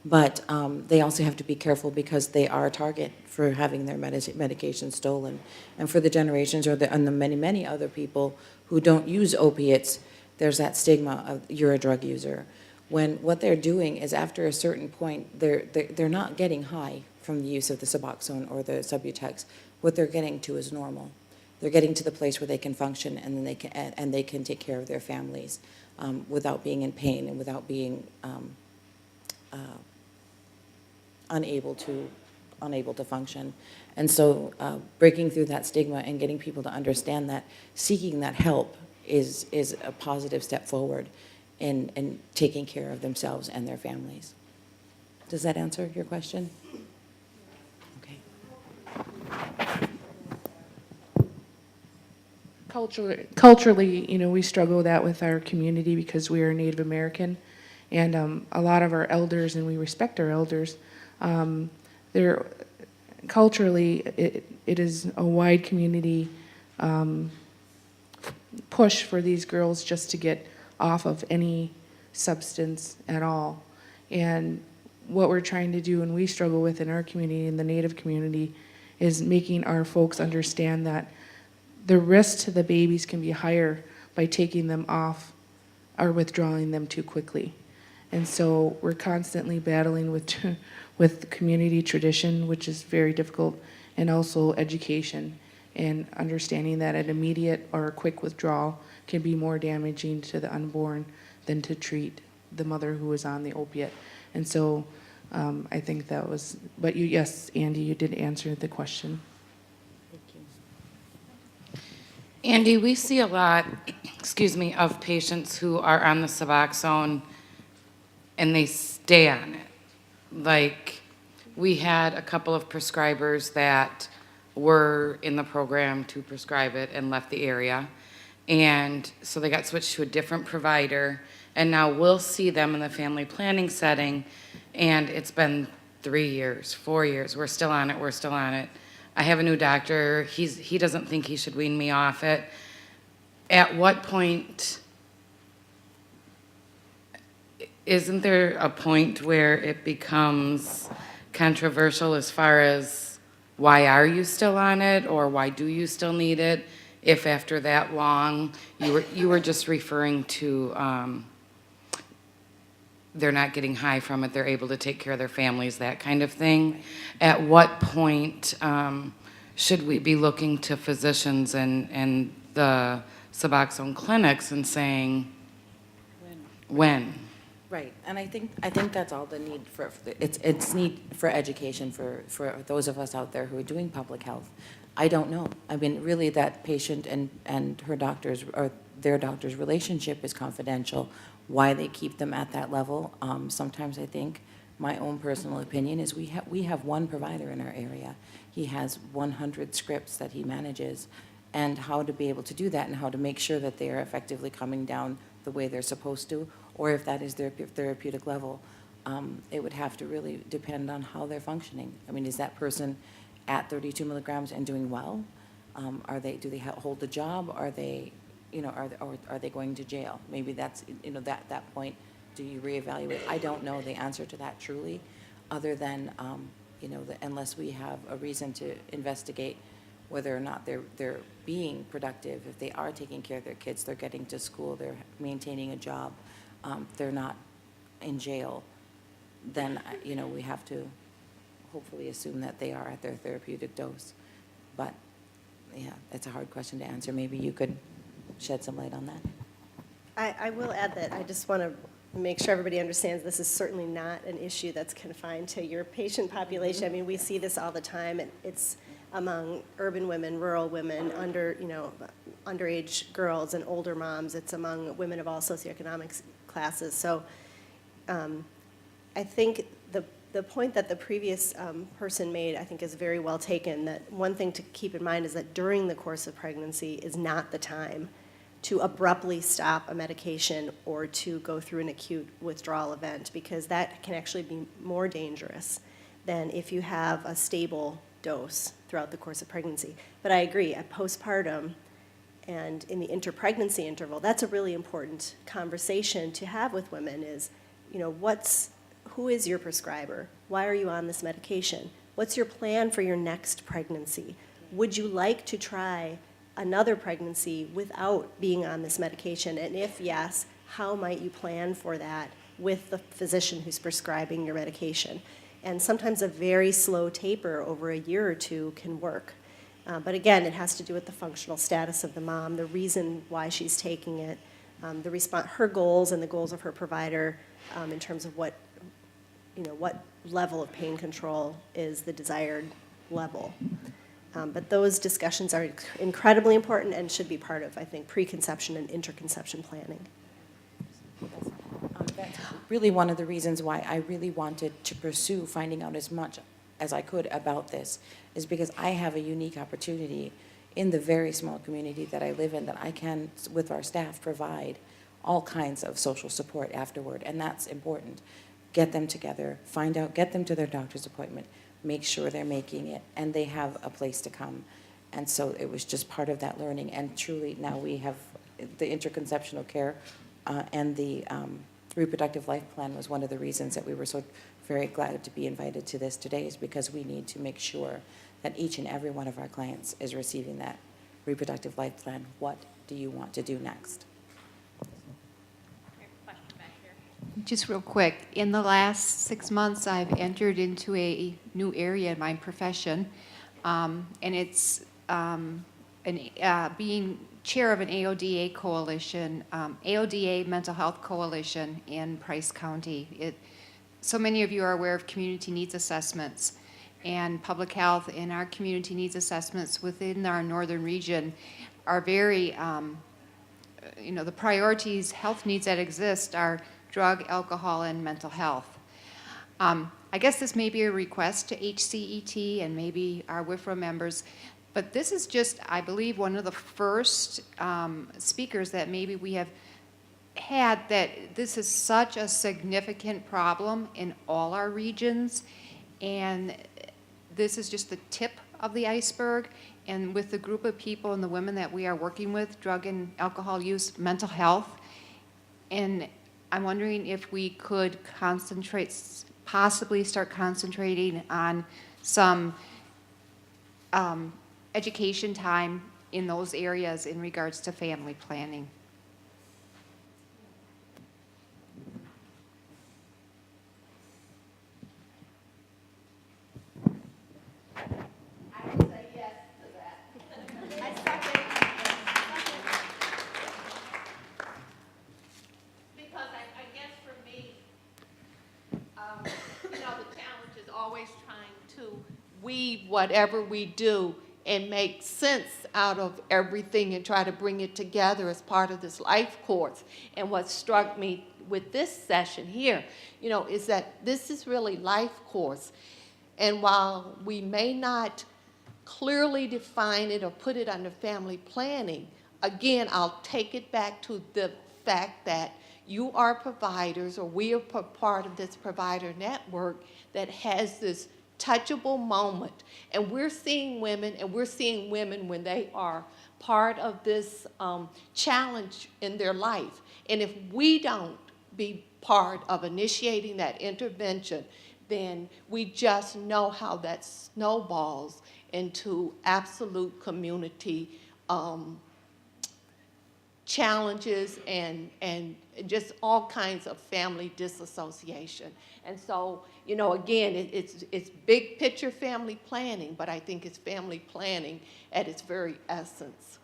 But they also have to be careful because they are a target for having their medication stolen. And for the generations and the many, many other people who don't use opiates, there's that stigma of you're a drug user. When what they're doing is after a certain point, they're not getting high from the use of the Suboxone or the Subutex. What they're getting to is normal. They're getting to the place where they can function and then they can take care of their families without being in pain and without being unable to function. And so breaking through that stigma and getting people to understand that seeking that help is a positive step forward in taking care of themselves and their families. Does that answer your question? Okay. Culturally, we struggle with that with our community because we are Native American, and a lot of our elders, and we respect our elders, they're culturally, it is a wide community push for these girls just to get off of any substance at all. And what we're trying to do and we struggle with in our community, in the Native community, is making our folks understand that the risk to the babies can be higher by taking them off or withdrawing them too quickly. And so we're constantly battling with community tradition, which is very difficult, and also education, and understanding that an immediate or a quick withdrawal can be more damaging to the unborn than to treat the mother who is on the opiate. And so I think that was, but yes, Andi, you did answer the question. Andi, we see a lot, of patients who are on the Suboxone and they stay on it. Like, we had a couple of prescribers that were in the program to prescribe it and left the area. And so they got switched to a different provider. And now we'll see them in the family planning setting. And it's been 3 years, 4 years. We're still on it. I have a new doctor. He doesn't think he should wean me off it. At what point, isn't there a point where it becomes controversial as far as why are you still on it, or why do you still need it, if after that long you were just referring to they're not getting high from it, they're able to take care of their families, that kind of thing. At what point should we be looking to physicians and the Suboxone clinics and saying when? Right, and I think that's all the need for, it's need for education for those of us out there who are doing public health. I don't know. I mean, really, that patient and her doctor's, or their doctor's relationship is confidential. Why they keep them at that level, sometimes I think, my own personal opinion is we have one provider in our area. He has 100 scripts that he manages, and how to be able to do that and how to make sure that they are effectively coming down the way they're supposed to, or if that is their therapeutic level, it would have to really depend on how they're functioning. I mean, is that person at 32 milligrams and doing well? Do they hold the job? Are they, are they going to jail? Maybe that's, that point, do you reevaluate? I don't know the answer to that truly, other than, unless we have a reason to investigate whether or not they're being productive, if they are taking care of their kids, they're getting to school, they're maintaining a job, they're not in jail, then, we have to hopefully assume that they are at their therapeutic dose. But, yeah, it's a hard question to answer. Maybe you could shed some light on that. I will add that I just want to make sure everybody understands this is certainly not an issue that's confined to your patient population. I mean, we see this all the time, and it's among urban women, rural women, underage girls and older moms. It's among women of all socioeconomic classes. So I think the point that the previous person made, I think, is very well taken, that one thing to keep in mind is that during the course of pregnancy is not the time to abruptly stop a medication or to go through an acute withdrawal event, because that can actually be more dangerous than if you have a stable dose throughout the course of pregnancy. But I agree, at postpartum and in the interpregnancy interval, that's a really important conversation to have with women is, who is your prescriber? Why are you on this medication? What's your plan for your next pregnancy? Would you like to try another pregnancy without being on this medication? And if yes, how might you plan for that with the physician who's prescribing your medication? And sometimes a very slow taper over a year or two can work. But again, it has to do with the functional status of the mom, the reason why she's taking it, her goals and the goals of her provider in terms of what level of pain control is the desired level. But those discussions are incredibly important and should be part of, I think, preconception and interconception planning. That's really one of the reasons why I really wanted to pursue finding out as much as I could about this, is because I have a unique opportunity in the very small community that I live in, that I can, with our staff, provide all kinds of social support afterward, and that's important. Get them together, find out, get them to their doctor's appointment, make sure they're making it, and they have a place to come. And so it was just part of that learning, and truly now we have the interconceptional care and the reproductive life plan was one of the reasons that we were so very glad to be invited to this today, is because we need to make sure that each and every one of our clients is receiving that reproductive life plan. What do you want to do next? Just real quick, in the last 6 months, I've entered into a new area in my profession, and it's being chair of an AODA coalition, AODA Mental Health Coalition in Price County. So many of you are aware of community needs assessments, and public health in our community needs assessments within our northern region are very, the priorities, health needs that exist are drug, alcohol, and mental health. I guess this may be a request to HCET and maybe our WIFRA members, but this is just, I believe, one of the first speakers that maybe we have had that this is such a significant problem in all our regions, and this is just the tip of the iceberg. And with the group of people and the women that we are working with, drug and alcohol use, mental health, and I'm wondering if we could possibly start concentrating on some education time in those areas in regards to family planning. Weave whatever we do and make sense out of everything and try to bring it together as part of this life course. And what struck me with this session here, is that this is really life course. And while we may not clearly define it or put it under family planning, again, I'll take it back to the fact that you are providers, or we are part of this provider network that has this touchable moment. And we're seeing women, when they are part of this challenge in their life. And if we don't be part of initiating that intervention, then we just know how that snowballs into absolute community challenges and just all kinds of family disassociation. And so, again, it's big picture family planning, but I think it's family planning at its very essence.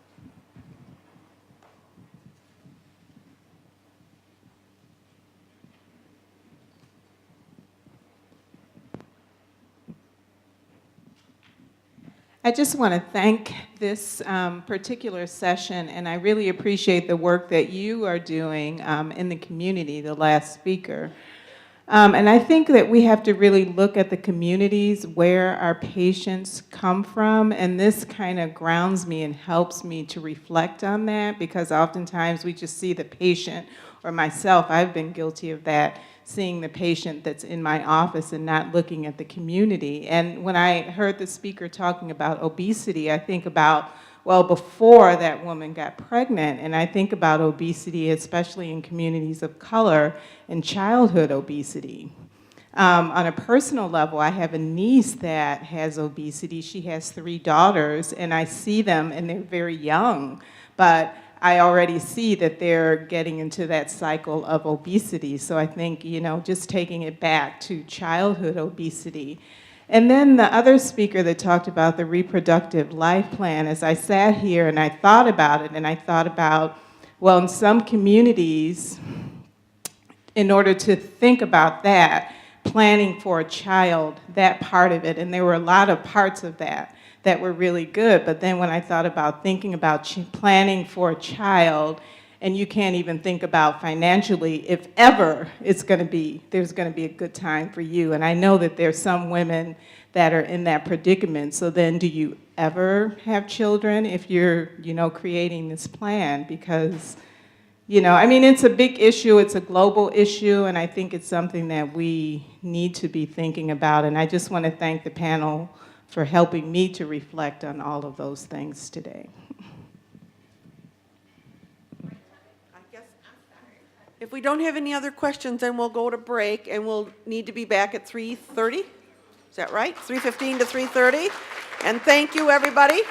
I just want to thank this particular session, and I really appreciate the work that you are doing in the community, the last speaker. And I think that we have to really look at the communities where our patients come from, and this kind of grounds me and helps me to reflect on that, because oftentimes we just see the patient, or myself, I've been guilty of that, seeing the patient that's in my office and not looking at the community. And when I heard the speaker talking about obesity, I think about, well, before that woman got pregnant, and I think about obesity, especially in communities of color, and childhood obesity. On a personal level, I have a niece that has obesity. She has 3 daughters, and I see them, and they're very young, but I already see that they're getting into that cycle of obesity. So I think, just taking it back to childhood obesity. And then the other speaker that talked about the reproductive life plan, as I sat here and I thought about it, and I thought about, well, in some communities, in order to think about that, planning for a child, that part of it, and there were a lot of parts of that that were really good, but then when I thought about thinking about planning for a child, and you can't even think about financially, if ever there's going to be a good time for you. And I know that there's some women that are in that predicament, so then do you ever have children if you're, creating this plan? Because it's a big issue, it's a global issue, and I think it's something that we need to be thinking about. And I just want to thank the panel for helping me to reflect on all of those things today. If we don't have any other questions, then we'll go to break, and we'll need to be back at 3:30. Is that right? 3:15 to 3:30. And thank you, everybody.